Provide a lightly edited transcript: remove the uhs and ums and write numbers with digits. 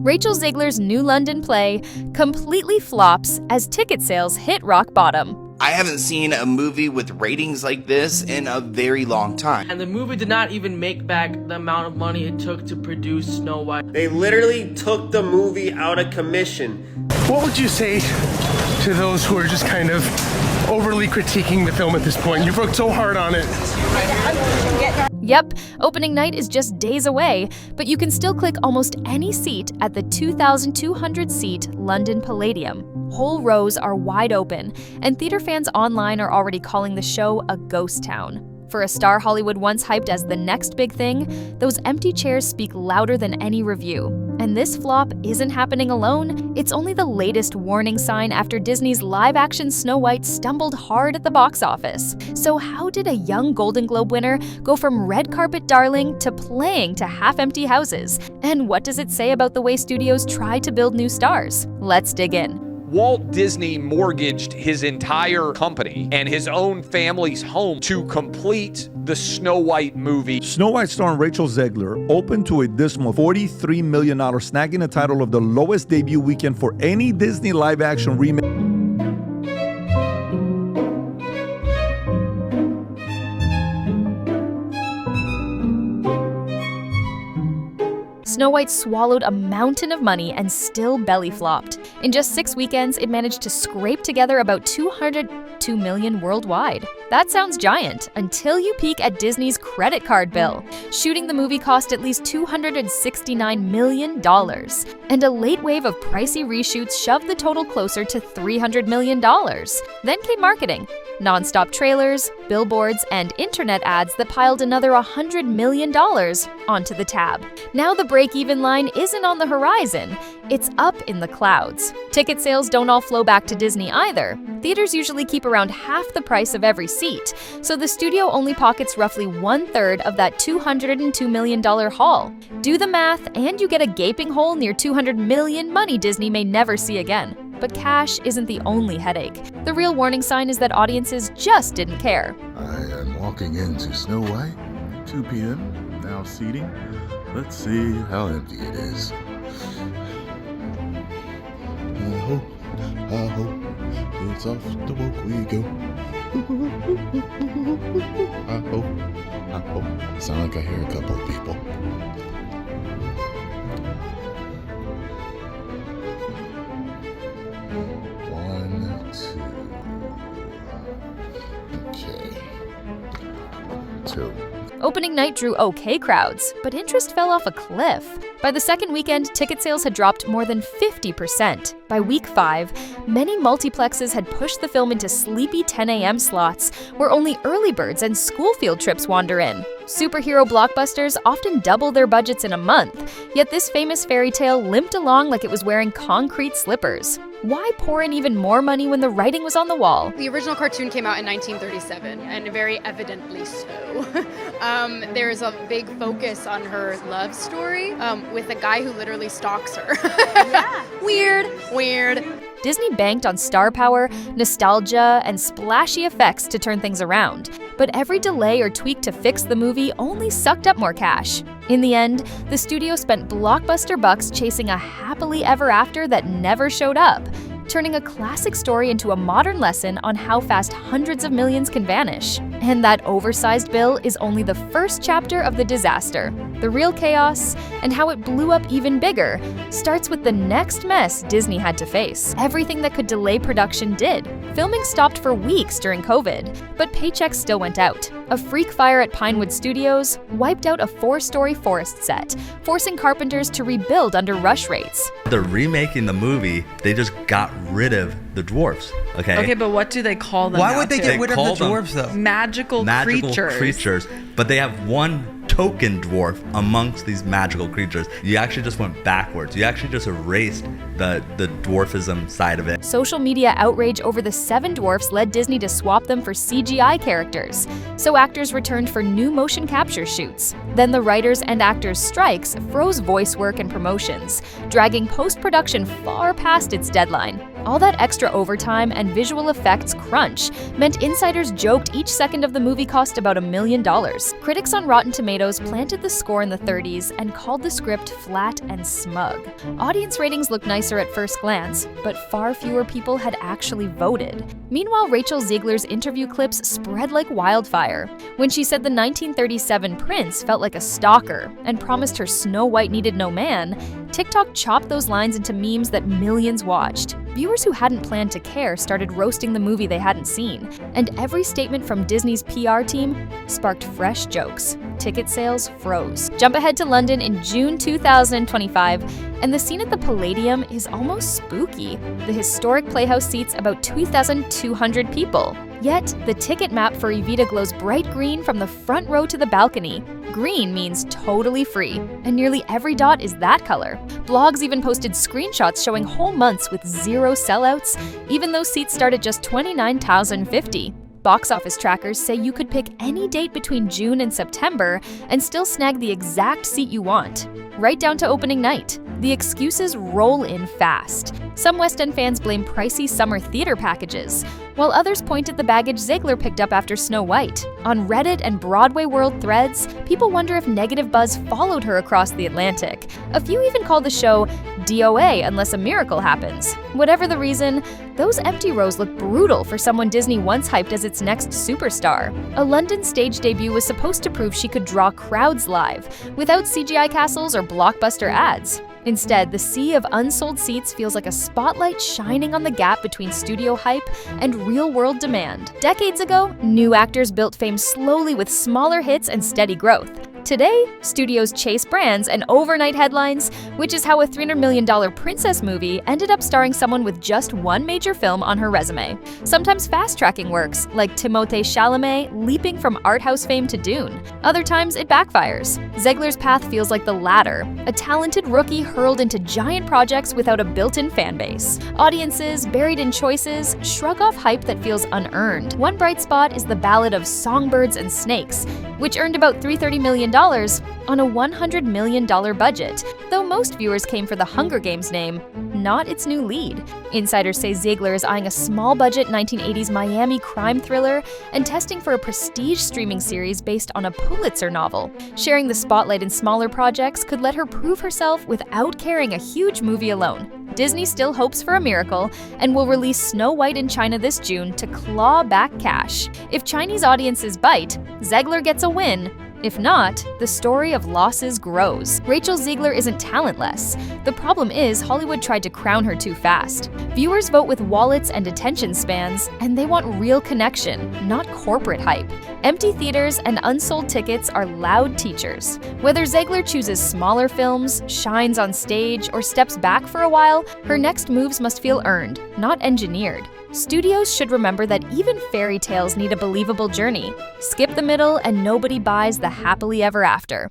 Rachel Zegler's new London play completely flops as ticket sales hit rock bottom. I haven't seen a movie with ratings like this in a very long time. And the movie did not even make back the amount of money it took to produce Snow White. They literally took the movie out of commission. What would you say to those who are just kind of overly critiquing the film at this point? You've worked so hard on it. Yep, opening night is just days away, but you can still click almost any seat at the 2,200-seat London Palladium. Whole rows are wide open, and theater fans online are already calling the show a ghost town. For a star Hollywood once hyped as the next big thing, those empty chairs speak louder than any review. And this flop isn't happening alone. It's only the latest warning sign after Disney's live-action Snow White stumbled hard at the box office. So how did a young Golden Globe winner go from red carpet darling to playing to half-empty houses? And what does it say about the way studios try to build new stars? Let's dig in. Walt Disney mortgaged his entire company and his own family's home to complete the Snow White movie. Snow White starring Rachel Zegler opened to a dismal $43 million, snagging the title of the lowest debut weekend for any Disney live-action remake. Snow White swallowed a mountain of money and still belly flopped. In just 6 weekends, it managed to scrape together about $202 million worldwide. That sounds giant, until you peek at Disney's credit card bill. Shooting the movie cost at least $269 million, and a late wave of pricey reshoots shoved the total closer to $300 million. Then came marketing. Non-stop trailers, billboards, and internet ads that piled another $100 million onto the tab. Now the break-even line isn't on the horizon, it's up in the clouds. Ticket sales don't all flow back to Disney either. Theaters usually keep around half the price of every seat, so the studio only pockets roughly 1/3 of that $202 million haul. Do the math, and you get a gaping hole near $200 million money Disney may never see again. But cash isn't the only headache. The real warning sign is that audiences just didn't care. I am walking into Snow White, 2 p.m., now seating. Let's see how empty it is. I hope it's off the walk we go. I hope. Sound like I hear a couple of people. Opening night drew okay crowds, but interest fell off a cliff. By the second weekend, ticket sales had dropped more than 50%. By week 5, many multiplexes had pushed the film into sleepy 10 a.m. slots where only early birds and school field trips wander in. Superhero blockbusters often double their budgets in a month, yet this famous fairy tale limped along like it was wearing concrete slippers. Why pour in even more money when the writing was on the wall? The original cartoon came out in 1937, and very evidently so. There's a big focus on her love story with a guy who literally stalks her. Yeah. Weird. Disney banked on star power, nostalgia, and splashy effects to turn things around. But every delay or tweak to fix the movie only sucked up more cash. In the end, the studio spent blockbuster bucks chasing a happily ever after that never showed up, turning a classic story into a modern lesson on how fast hundreds of millions can vanish. And that oversized bill is only the first chapter of the disaster. The real chaos, and how it blew up even bigger, starts with the next mess Disney had to face. Everything that could delay production did. Filming stopped for weeks during COVID, but paychecks still went out. A freak fire at Pinewood Studios wiped out a 4-story forest set, forcing carpenters to rebuild under rush rates. They're remaking the movie, they just got rid of the dwarfs, okay? Okay, but what do they call them? Why would they get rid of the dwarves, though? Magical creatures. But they have one token dwarf amongst these magical creatures. You actually just went backwards. You actually just erased the dwarfism side of it. Social media outrage over the 7 dwarfs led Disney to swap them for CGI characters, so actors returned for new motion capture shoots. Then the writers and actors' strikes froze voice work and promotions, dragging post-production far past its deadline. All that extra overtime and visual effects crunch meant insiders joked each second of the movie cost about $1 million. Critics on Rotten Tomatoes planted the score in the 30s and called the script flat and smug. Audience ratings looked nicer at first glance, but far fewer people had actually voted. Meanwhile, Rachel Zegler's interview clips spread like wildfire. When she said the 1937 prince felt like a stalker and promised her Snow White needed no man, TikTok chopped those lines into memes that millions watched. Viewers who hadn't planned to care started roasting the movie they hadn't seen, and every statement from Disney's PR team sparked fresh jokes. Ticket sales froze. Jump ahead to London in June 2025, and the scene at the Palladium is almost spooky. The historic playhouse seats about 2,200 people. Yet, the ticket map for Evita glows bright green from the front row to the balcony. Green means totally free, and nearly every dot is that color. Blogs even posted screenshots showing whole months with 0 sellouts, even though seats start at just $29,050. Box office trackers say you could pick any date between June and September and still snag the exact seat you want, right down to opening night. The excuses roll in fast. Some West End fans blame pricey summer theater packages, while others point at the baggage Zegler picked up after Snow White. On Reddit and Broadway World threads, people wonder if negative buzz followed her across the Atlantic. A few even call the show DOA unless a miracle happens. Whatever the reason, those empty rows look brutal for someone Disney once hyped as its next superstar. A London stage debut was supposed to prove she could draw crowds live, without CGI castles or blockbuster ads. Instead, the sea of unsold seats feels like a spotlight shining on the gap between studio hype and real-world demand. Decades ago, new actors built fame slowly with smaller hits and steady growth. Today, studios chase brands and overnight headlines, which is how a $300 million princess movie ended up starring someone with just one major film on her resume. Sometimes fast-tracking works, like Timothée Chalamet leaping from art house fame to Dune. Other times, it backfires. Zegler's path feels like the latter, a talented rookie hurled into giant projects without a built-in fan base. Audiences, buried in choices, shrug off hype that feels unearned. One bright spot is the Ballad of Songbirds and Snakes, which earned about $330 million on a $100 million budget, though most viewers came for the Hunger Games name, not its new lead. Insiders say Zegler is eyeing a small-budget 1980s Miami crime thriller and testing for a prestige streaming series based on a Pulitzer novel. Sharing the spotlight in smaller projects could let her prove herself without carrying a huge movie alone. Disney still hopes for a miracle and will release Snow White in China this June to claw back cash. If Chinese audiences bite, Zegler gets a win. If not, the story of losses grows. Rachel Zegler isn't talentless. The problem is Hollywood tried to crown her too fast. Viewers vote with wallets and attention spans, and they want real connection, not corporate hype. Empty theaters and unsold tickets are loud teachers. Whether Zegler chooses smaller films, shines on stage, or steps back for a while, her next moves must feel earned, not engineered. Studios should remember that even fairy tales need a believable journey. Skip the middle and nobody buys the happily ever after.